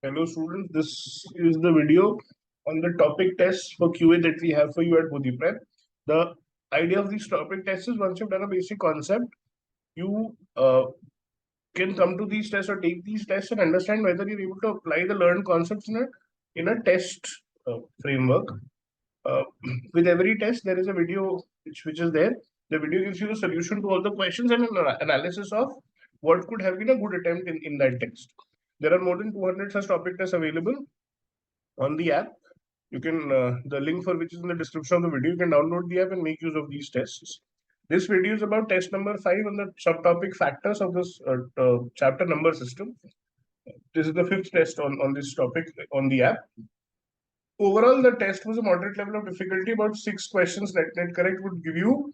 Hello students, this is the video on the topic tests for QA that we have for you at Bodhee Prep. The idea of these topic tests is once you've done a basic concept, you can come to these tests or take these tests and understand whether you're able to apply the learned concepts in a test framework. Uh, with every test, there is a video which is there. The video gives you the solution to all the questions and an analysis of what could have been a good attempt in that test. There are more than 200 such topic tests available on the app. You can, the link for which is in the description of the video, you can download the app and make use of these tests. This video is about test number 5 on the subtopic factors of this chapter number system. This is the fifth test on this topic on the app. Overall, the test was a moderate level of difficulty. About 6 questions net correct would give you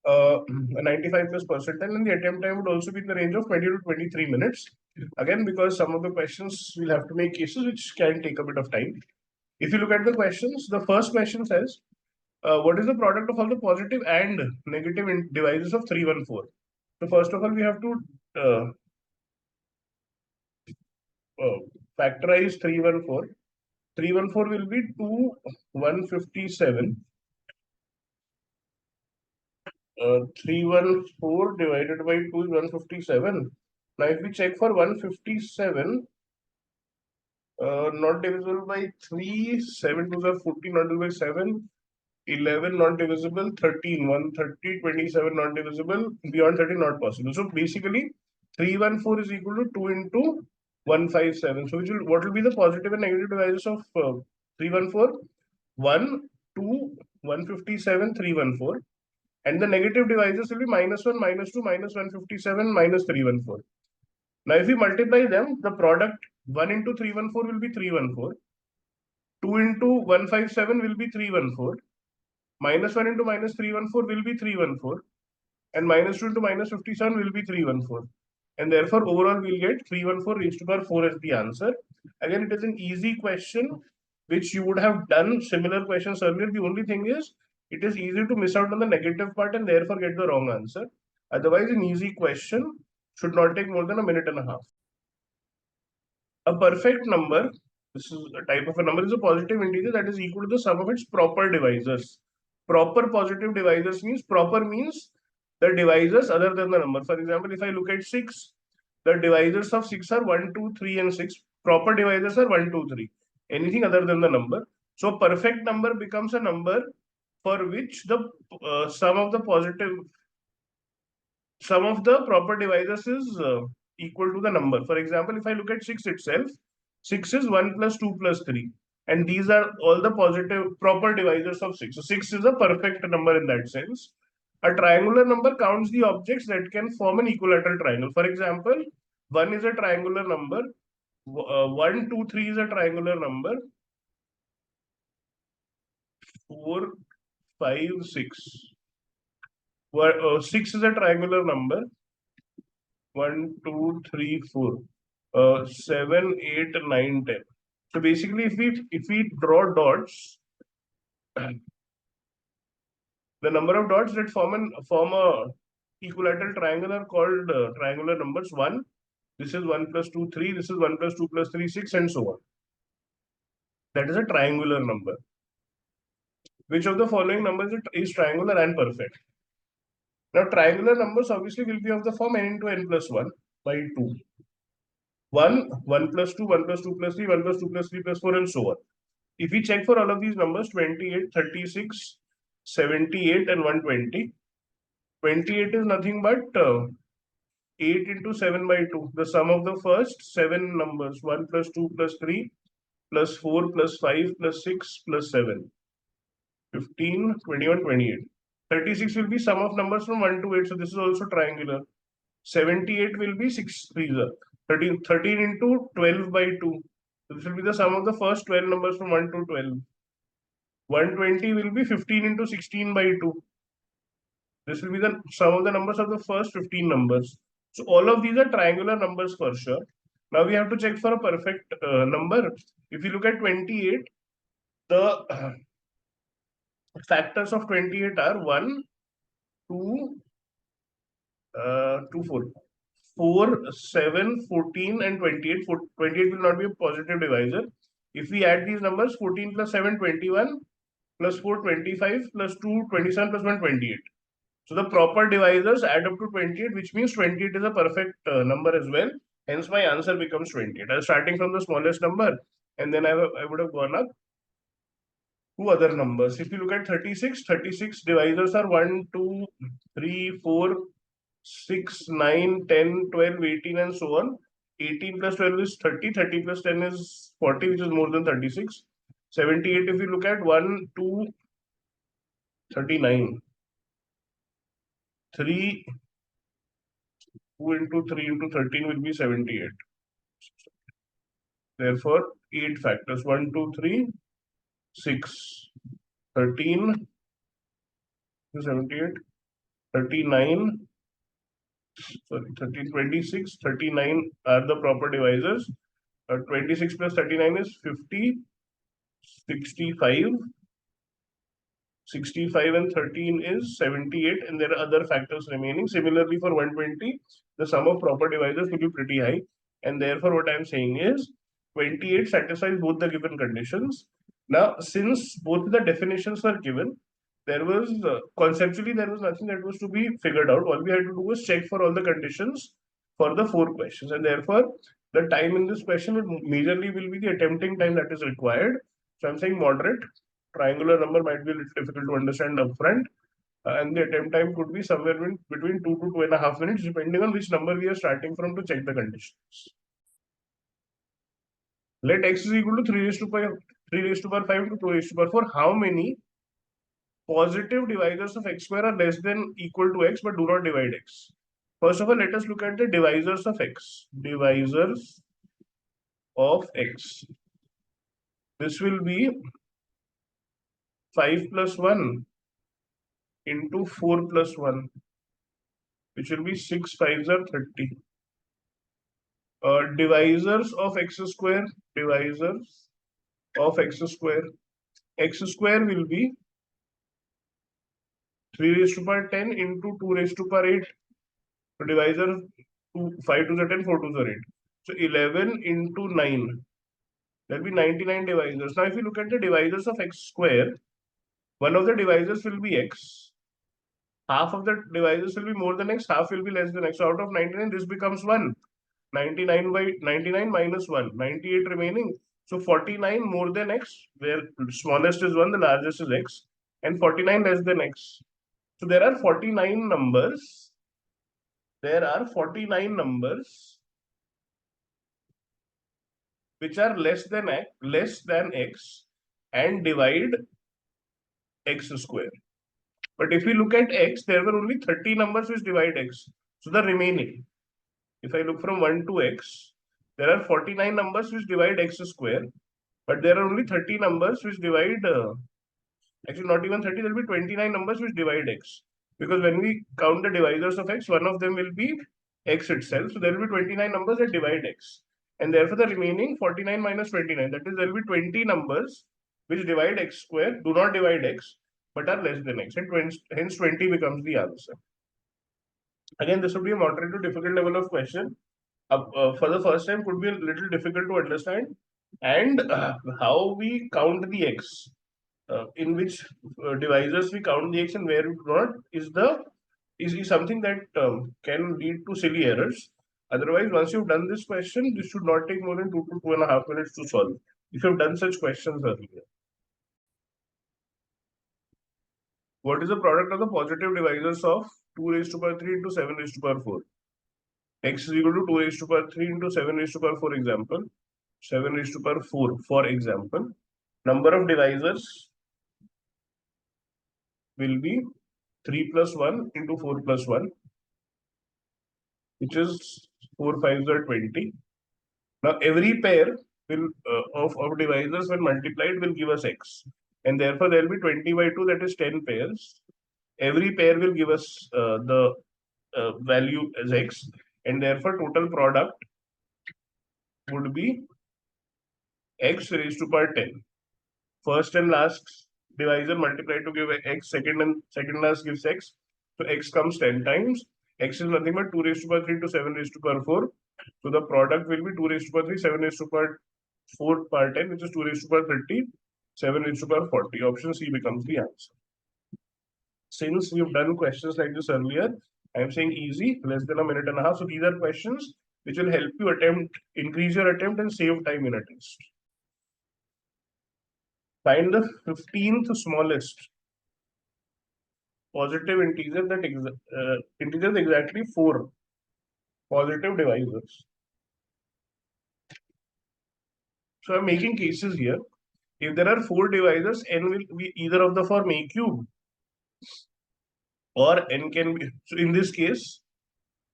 a 95 plus percentile, and the attempt time would also be in the range of 20 to 23 minutes. Again, because some of the questions will have to make cases which can take a bit of time. If you look at the questions, the first question says, what is the product of all the positive and negative divisors of 314? So first of all, we have to uh, factorize 314. 314 will be 2 157. 314 divided by 2 is 157. Now, if we check for 157, not divisible by 3, 7 2s are 14, not divisible by 7, 11 not divisible, 13, 130, 27 not divisible, beyond 30 not possible. So basically, 314 is equal to 2 into 157. So what will be the positive and negative divisors of 314? 1, 2, 157, 314. And the negative divisors will be -1, -2, -157, -314. Now, if we multiply them, the product 1 into 314 will be 314. 2 into 157 will be 314. -1 into -314 will be 314. And -2 into -57 will be 314. And therefore, overall, we'll get 314 raised to power 4 as the answer. Again, it is an easy question, which you would have done similar questions earlier. The only thing is, it is easy to miss out on the negative part and therefore get the wrong answer. Otherwise, an easy question should not take more than a minute and a half. A perfect number, this is a type of a number, is a positive integer that is equal to the sum of its proper divisors. Proper positive divisors means, proper means the divisors other than the number. For example, if I look at 6, the divisors of 6 are 1, 2, 3, and 6. Proper divisors are 1, 2, 3. Anything other than the number. So perfect number becomes a number for which the sum of the proper divisors is equal to the number. For example, if I look at 6 itself, 6 is 1 plus 2 plus 3. And these are all the positive proper divisors of 6. So 6 is a perfect number in that sense. A triangular number counts the objects that can form an equilateral triangle. For example, 1 is a triangular number, 1, 2, 3 is a triangular number, 4, 5, 6. 6 is a triangular number, 1, 2, 3, 4. 7, 8, 9, 10. So basically, if we draw dots, the number of dots that form a equilateral triangle are called triangular numbers. 1, this is 1 plus 2, 3. This is 1 plus 2 plus 3, 6, and so on. That is a triangular number. Which of the following numbers is triangular and perfect? Now, triangular numbers obviously will be of the form n into n plus 1 by 2. 1, 1 plus 2, 1 plus 2 plus 3, 1 plus 2 plus 3 plus 4, and so on. If we check for all of these numbers, 28, 36, 78, and 120, 28 is nothing but 8 into 7 by 2. The sum of the first 7 numbers, 1 plus 2 plus 3 plus 4 plus 5 plus 6 plus 7. 15, 21, 28. 36 will be sum of numbers from 1 to 8. So this is also triangular. 78 will be 6 3s. 13 into 12 by 2. So this will be the sum of the first 12 numbers from 1 to 12. 120 will be 15 into 16 by 2. This will be the sum of the numbers of the first 15 numbers. So all of these are triangular numbers for sure. Now we have to check for a perfect number. If you look at 28, the factors of 28 are 1, 2, 2, 4. 4, 7, 14 and 28. 28 will not be a positive divisor. If we add these numbers, 14 plus 7, 21, plus 4, 25, plus 2, 27, plus 1, 28. So the proper divisors add up to 28, which means 28 is a perfect number as well. Hence my answer becomes 28. I was starting from the smallest number, and then I would have gone up two other numbers. If you look at 36, 36 divisors are 1, 2, 3, 4, 6, 9, 10, 12, 18, and so on. 18 plus 12 is 30, 30 plus 10 is 40, which is more than 36. 78, if you look at 1, 2, 39. 3, 2 into 3 into 13 will be 78. Therefore, 8 factors 1, 2, 3, 6, 13, 78, 39, sorry, 13, 26, 39 are the proper divisors. 26 plus 39 is 50, 65, 65 and 13 is 78, and there are other factors remaining. Similarly, for 120, the sum of proper divisors will be pretty high, and therefore what I am saying is 28 satisfies both the given conditions. Now, since both the definitions were given, there was conceptually there was nothing that was to be figured out. All we had to do was check for all the conditions for the 4 questions, and therefore the time in this question majorly will be the attempting time that is required. So I'm saying moderate. Triangular number might be a little difficult to understand upfront, and the attempt time could be somewhere between 2 to 2.5 minutes, depending on which number we are starting from to check the conditions. Let x is equal to 3 raised to power 3 raised to power 5 to 2 raised to power 4. How many positive divisors of x square are less than equal to x but do not divide x? First of all, let us look at the divisors of x. Divisors of x. This will be 5 plus 1 into 4 plus 1, which will be 6 5s are 30. Divisors of x square. Divisors of x square. X square will be 3 raised to power 10 into 2 raised to power 8. So divisor 5 to the 10, 4 to the 8. So 11 into 9. There will be 99 divisors. Now if you look at the divisors of x square, one of the divisors will be x. Half of the divisors will be more than x, half will be less than x. So out of 99, this becomes 1. 99 by 99 minus 1, 98 remaining. So 49 more than x, where smallest is 1, the largest is x, and 49 less than x. So there are 49 numbers. There are 49 numbers which are less than x and divide x square. But if we look at x, there were only 30 numbers which divide x. So the remaining, if I look from 1 to x, there are 49 numbers which divide x square, but there are only 30 numbers which divide, actually not even 30, there will be 29 numbers which divide x. Because when we count the divisors of x, one of them will be x itself. So there will be 29 numbers that divide x. And therefore the remaining 49 minus 29, that is there will be 20 numbers which divide x square, do not divide x, but are less than x. And hence 20 becomes the answer. Again, this would be a moderate to difficult level of question. For the first time could be a little difficult to understand, and how we count the x, in which divisors we count the x and where we do not, is something that can lead to silly errors. Otherwise, once you've done this question, this should not take more than 2 to 2.5 minutes to solve if you've done such questions earlier. What is the product of the positive divisors of 2 raised to power 3 into 7 raised to power 4? X is equal to 2 raised to power 3 into 7 raised to power 4 example. 7 raised to power 4 for example. Number of divisors will be 3 plus 1 into 4 plus 1, which is 4 5s are 20. Now every pair will of divisors when multiplied will give us x, and therefore there will be 20 by 2, that is 10 pairs. Every pair will give us the value as x, and therefore total product would be x raised to power 10. First and last divisor multiplied to give x, second and last gives x. So x comes 10 times. X is nothing but 2 raised to power 3 to 7 raised to power 4. So the product will be 2 raised to power 3, 7 raised to power 4 power 10, which is 2 raised to power 30, 7 raised to power 40. Option C becomes the answer. Since we've done questions like this earlier, I'm saying easy, less than a minute and a half. So these are questions which will help you increase your attempt and save time in a test. Find the 15th smallest positive integer that integers exactly 4 positive divisors. So I'm making cases here. If there are 4 divisors, n will be either of the form a cube or n can be. So in this case,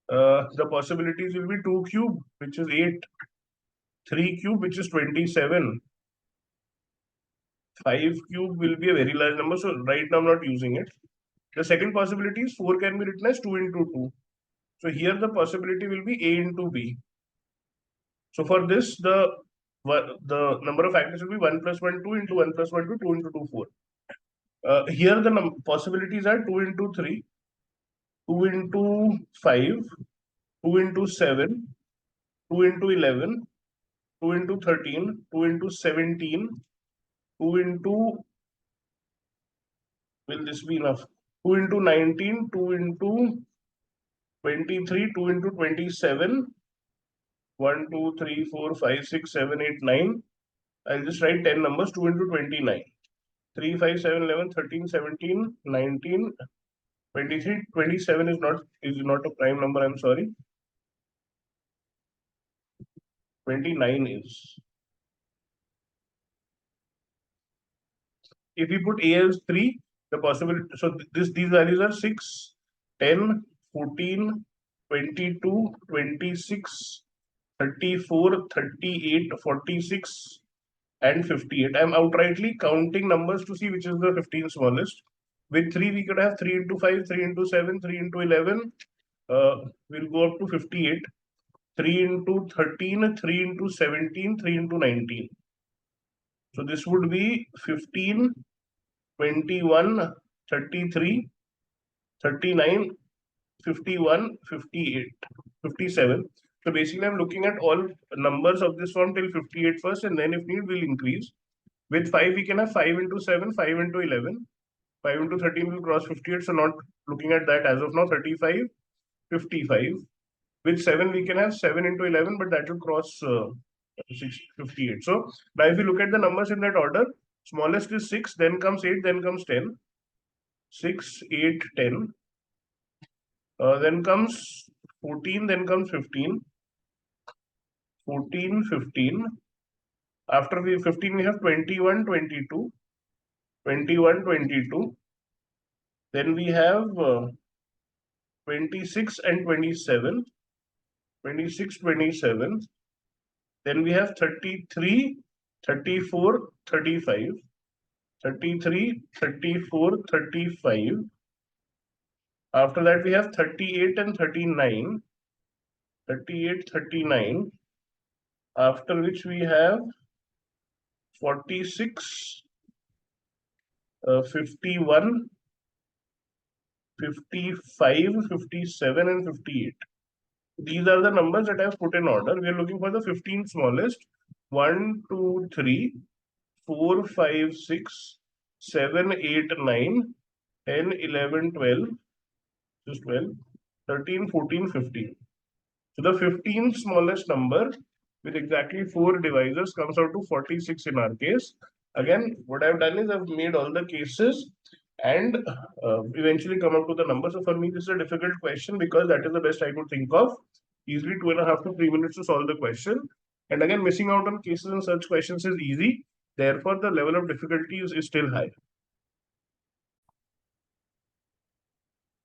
the possibilities will be 2 cube, which is 8, 3 cube, which is 27, 5 cube will be a very large number. So right now I'm not using it. The second possibility is 4 can be written as 2 into 2. So here the possibility will be a into b. So for this, the number of factors will be 1 plus 1, 2 into 1 plus 1, 2, 2 into 2, 4. Here the possibilities are 2 into 3, 2 into 5, 2 into 7, 2 into 11, 2 into 13, 2 into 17, 2 into, will this be enough? 2 into 19, 2 into 23, 2 into 27, 1, 2, 3, 4, 5, 6, 7, 8, 9. I'll just write 10 numbers, 2 into 29. 3, 5, 7, 11, 13, 17, 19, 23, 27 is not a prime number, I'm sorry. 29 is. If we put A as 3, the possibility, so these values are 6, 10, 14, 22, 26, 34, 38, 46, and 58. I'm outrightly counting numbers to see which is the 15th smallest. With 3, we could have 3 into 5, 3 into 7, 3 into 11. We'll go up to 58. 3 into 13, 3 into 17, 3 into 19. So this would be 15, 21, 33, 39, 51, 58, 57. So basically, I'm looking at all numbers of this form till 58 first, and then if need, we'll increase. With 5, we can have 5 into 7, 5 into 11. 5 into 13 will cross 58, so not looking at that as of now. 35, 55. With 7, we can have 7 into 11, but that will cross 58. So now if you look at the numbers in that order, smallest is 6, then comes 8, then comes 10. 6, 8, 10. Then comes 14, then comes 15. 14, 15. After 15, we have 21, 22. 21, 22. Then we have 26 and 27. 26, 27. Then we have 33, 34, 35. 33, 34, 35. After that, we have 38 and 39. 38, 39. After which we have 46, 51, 55, 57, and 58. These are the numbers that I have put in order. We are looking for the 15th smallest. 1, 2, 3, 4, 5, 6, 7, 8, 9, 10, 11, 12, just 12, 13, 14, 15. So the 15th smallest number with exactly 4 divisors comes out to 46 in our case. Again, what I've done is I've made all the cases and eventually come up to the number. So for me, this is a difficult question because that is the best I could think of. Easily 2.5 to 3 minutes to solve the question. And again, missing out on cases and such questions is easy. Therefore, the level of difficulty is still high.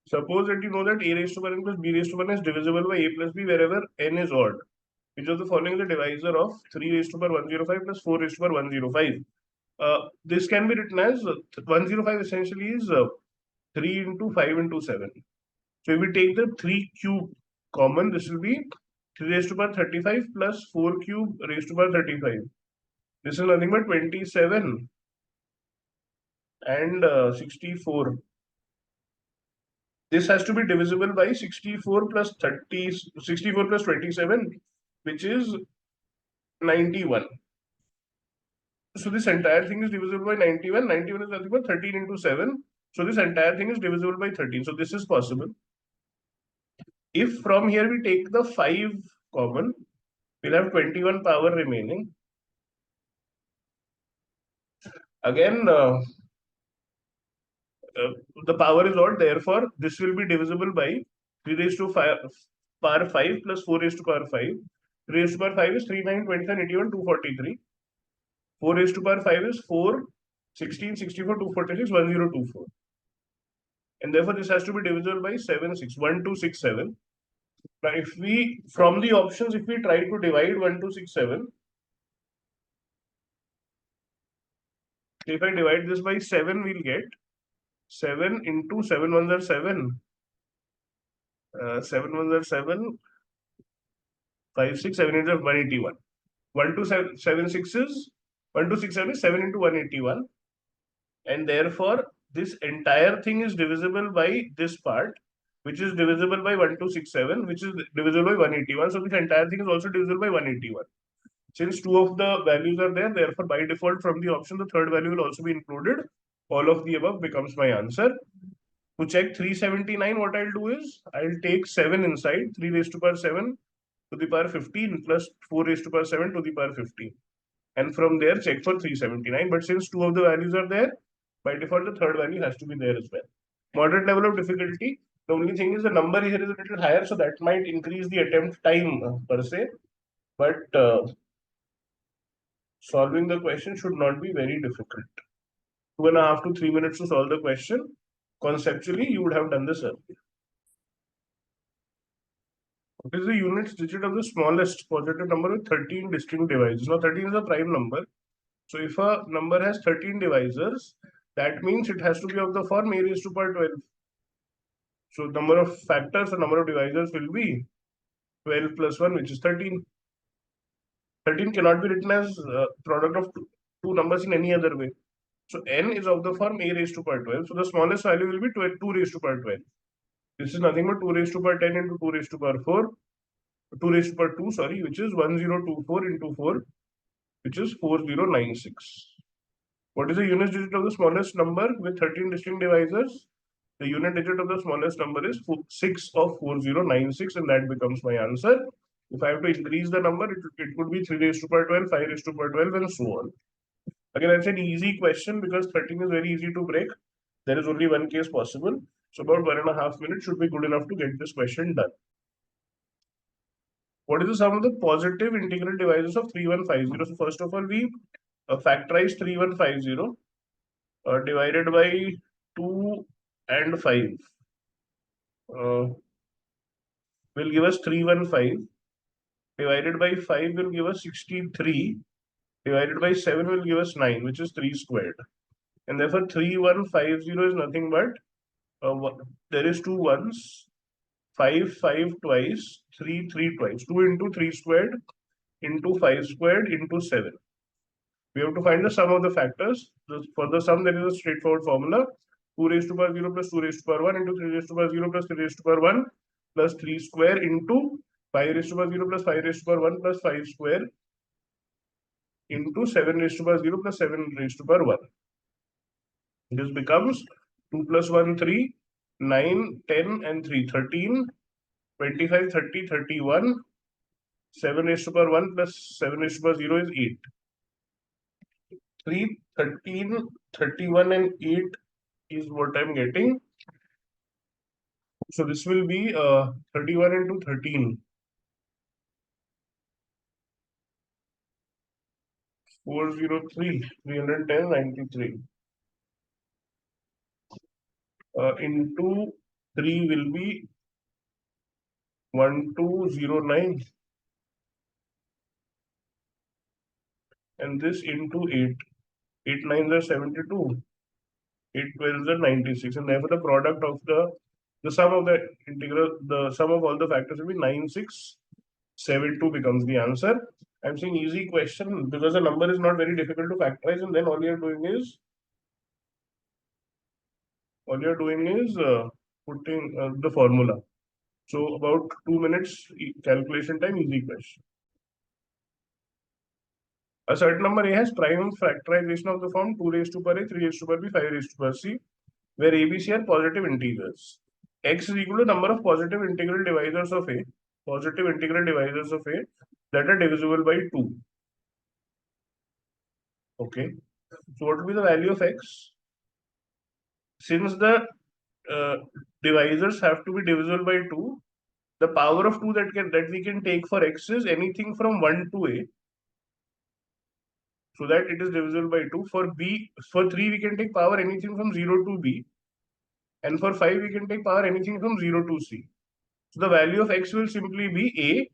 Suppose that you know that a raised to 1 plus b raised to 1 is divisible by a plus b wherever n is odd. Which of the following is the divisor of 3 raised to power 105 plus 4 raised to power 105? This can be written as 105 essentially is 3 into 5 into 7. So if we take the 3 cube common, this will be 3 raised to power 35 plus 4 cube raised to power 35. This is nothing but 27 and 64. This has to be divisible by 64 plus 30, 64 plus 27, which is 91. So this entire thing is divisible by 91. 91 is nothing but 13 into 7. So this entire thing is divisible by 13. So this is possible. If from here we take the 5 common, we'll have 21 power remaining. Again, the power is odd, therefore this will be divisible by 3 raised to 5 power 5 plus 4 raised to power 5. 3 raised to power 5 is 3, 9, 27, 81, 243. 4 raised to power 5 is 4, 16, 64, 246, 1024. And therefore this has to be divisible by 7, 6, 1, 2, 6, 7. Now if we, from the options, if we try to divide 1, 2, 6, 7, if I divide this by 7, we'll get 7 into 7 ones are 7. 7 ones are 7. 5, 6, 7 is 181. 1 to 7, 7 6 is 1 to 6 7 is 7 into 181. And therefore, this entire thing is divisible by this part, which is divisible by 1267, which is divisible by 181. So this entire thing is also divisible by 181. Since two of the values are there, therefore by default from the option, the third value will also be included. All of the above becomes my answer. To check 379, what I'll do is I'll take 7 inside, 3 raised to power 7 to the power 15 plus 4 raised to power 7 to the power 15. And from there, check for 379. But since two of the values are there, by default, the third value has to be there as well. Moderate level of difficulty. The only thing is the number here is a little higher, so that might increase the attempt time per se. But solving the question should not be very difficult. 2.5 to 3 minutes to solve the question. Conceptually, you would have done this earlier. What is the units digit of the smallest positive number with 13 distinct divisors? Now, 13 is a prime number. So if a number has 13 divisors, that means it has to be of the form a raised to power 12. So number of factors or number of divisors will be 12 plus 1, which is 13. 13 cannot be written as product of two numbers in any other way. So n is of the form a raised to power 12. So the smallest value will be 2 raised to power 12. This is nothing but 2 raised to power 10 into 2 raised to power 4. 2 raised to power 2, sorry, which is 1024 into 4, which is 4096. What is the unit digit of the smallest number with 13 distinct divisors? The unit digit of the smallest number is 6 of 4096, and that becomes my answer. If I have to increase the number, it could be 3 raised to power 12, 5 raised to power 12, and so on. Again, it's an easy question because 13 is very easy to break. There is only one case possible. So about 1.5 minutes should be good enough to get this question done. What is the sum of the positive integral divisors of 3150? So first of all, we factorize 3150 divided by 2 and 5 will give us 315. Divided by 5 will give us 63. Divided by 7 will give us 9, which is 3 squared. And therefore 3150 is nothing but there is 2 ones, 5 5 twice, 3 3 twice. 2 into 3 squared into 5 squared into 7. We have to find the sum of the factors. For the sum, there is a straightforward formula. 2 raised to power 0 plus 2 raised to power 1 into 3 raised to power 0 plus 3 raised to power 1 plus 3 square into 5 raised to power 0 plus 5 raised to power 1 plus 5 square into 7 raised to power 0 plus 7 raised to power 1. This becomes 2 plus 1, 3, 9, 10, and 3, 13, 25, 30, 31, 7 raised to power 1 plus 7 raised to power 0 is 8. 3, 13, 31, and 8 is what I'm getting. So this will be 31 into 13. 403, 310, 93. Into 3 will be 1209. And this into 8. 8 9s are 72. 8 12s are 96. And therefore the product of the sum of the integral, the sum of all the factors will be 9672 becomes the answer. I'm saying easy question because the number is not very difficult to factorize, and then all you're doing is putting the formula. So about 2 minutes calculation time, easy question. A certain number A has prime factorization of the form 2 raised to power A, 3 raised to power B, 5 raised to power C, where A, B, C are positive integers. X is equal to number of positive integral divisors of A, positive integral divisors of A that are divisible by 2. Okay. So what will be the value of X? Since the uh, divisors have to be divisible by 2, the power of 2 that we can take for X is anything from 1 to A, so that it is divisible by 2. For B, for 3 we can take power anything from 0 to B, and for 5 we can take power anything from 0 to C. So the value of X will simply be A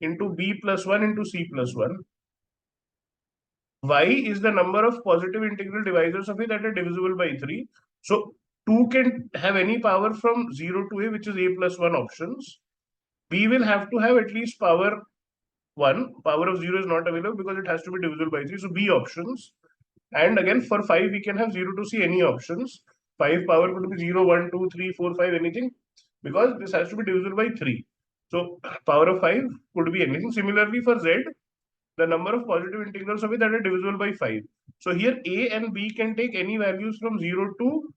into B plus 1 into C plus 1. Y is the number of positive integral divisors of A that are divisible by 3. So 2 can have any power from 0 to A, which is A plus 1 options. B will have to have at least power 1. Power of 0 is not available because it has to be divisible by 3. So B options. And again, for 5, we can have 0 to C any options. 5 power could be 0, 1, 2, 3, 4, 5, anything, because this has to be divisible by 3. So power of 5 could be anything. Similarly, for Z, the number of positive integrals of it that are divisible by 5. So here A and B can take any values from 0 to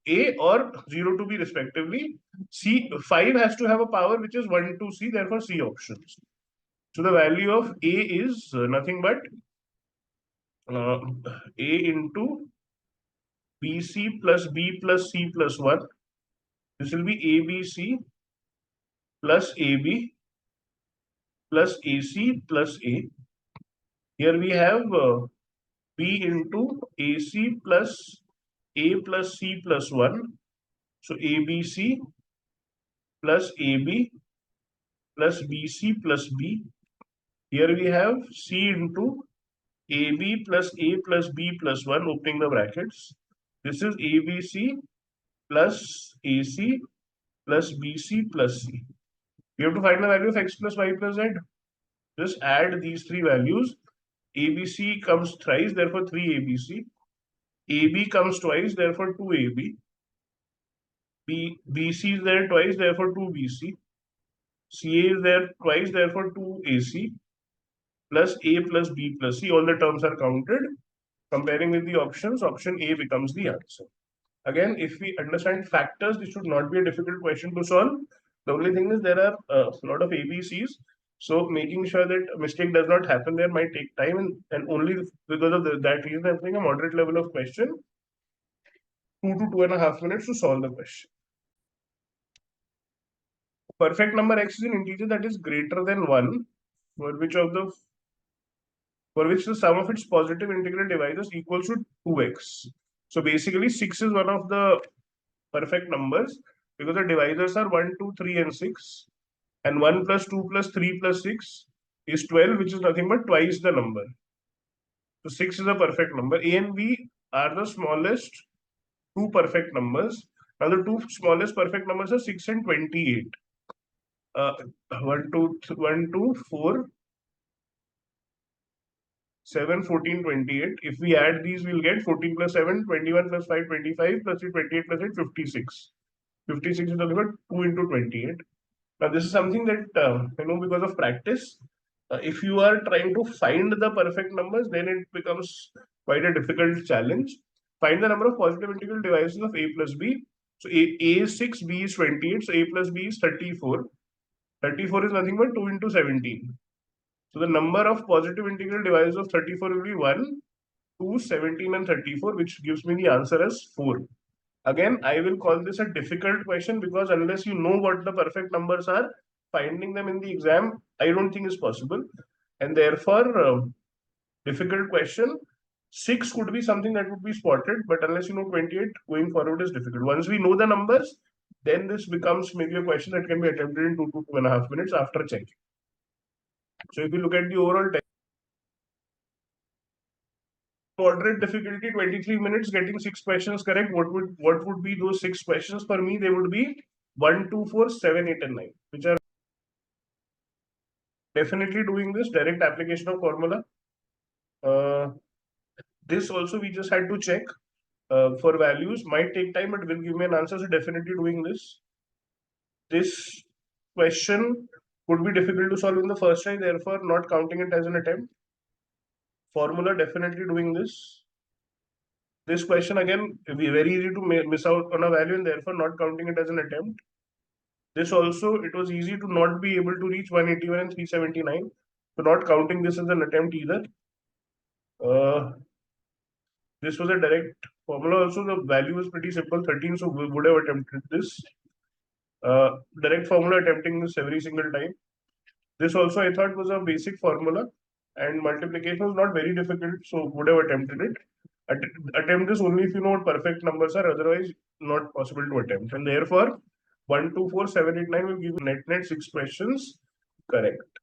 A or 0 to B respectively. C 5 has to have a power which is 1 to C, therefore C options. So the value of A is nothing but A into BC plus B plus C plus 1. This will be ABC plus AB plus AC plus A. Here we have B into AC plus A plus C plus 1. So ABC plus AB plus BC plus B. Here we have C into AB plus A plus B plus 1, opening the brackets. This is ABC plus AC plus BC plus C. We have to find the value of X plus Y plus Z. Just add these three values. ABC comes thrice, therefore 3ABC. AB comes twice, therefore 2AB. BC is there twice, therefore 2BC. CA is there twice, therefore 2AC. Plus A plus B plus C. All the terms are counted. Comparing with the options, option A becomes the answer. Again, if we understand factors, this should not be a difficult question to solve. The only thing is there are a lot of ABCs. So making sure that a mistake does not happen there might take time, and only because of that reason, I'm saying a moderate level of question, 2 to 2.5 minutes to solve the question. Perfect number X is an integer that is greater than 1, for which the sum of its positive integral divisors equals to 2x. So basically 6 is one of the perfect numbers because the divisors are 1, 2, 3 and 6, and 1 plus 2 plus 3 plus 6 is 12, which is nothing but twice the number. So 6 is a perfect number. A and B are the smallest two perfect numbers. Now the two smallest perfect numbers are 6 and 28. 1, 2, 1, 2, 4, 7, 14, 28. If we add these, we'll get 14 plus 7, 21 plus 5, 25 plus 3, 28 plus 8, 56. 56 is nothing but 2 into 28. Now, this is something that, because of practice, if you are trying to find the perfect numbers, then it becomes quite a difficult challenge. Find the number of positive integral divisors of A plus B. So, A is 6, B is 28, so A plus B is 34. 34 is nothing but 2 into 17. So the number of positive integral divisors of 34 will be 1, 2, 17 and 34, which gives me the answer as 4. Again, I will call this a difficult question because unless you know what the perfect numbers are, finding them in the exam, I don't think is possible. And therefore, difficult question. 6 could be something that would be spotted, but unless you know 28, going forward is difficult. Once we know the numbers, then this becomes maybe a question that can be attempted in 2 to 2.5 minutes after checking. So if you look at the overall moderate difficulty, 23 minutes, getting 6 questions correct, what would be those 6 questions? For me, they would be 1, 2, 4, 7, 8 and 9, which are definitely doing this direct application of formula. This also we just had to check. for values might take time, but will give me an answer. So definitely doing this. This question could be difficult to solve in the first try, therefore not counting it as an attempt. Formula, definitely doing this. This question again, very easy to miss out on a value and therefore not counting it as an attempt. This also, it was easy to not be able to reach 181 and 379. So not counting this as an attempt either. This was a direct formula also. The value was pretty simple, 13. So we would have attempted this. Direct formula, attempting this every single time. This also I thought was a basic formula, and multiplication was not very difficult, so would have attempted it. Attempt this only if you know what perfect numbers are, otherwise not possible to attempt. And therefore, 1, 2, 4, 7, 8, 9 will give you net 6 questions correct.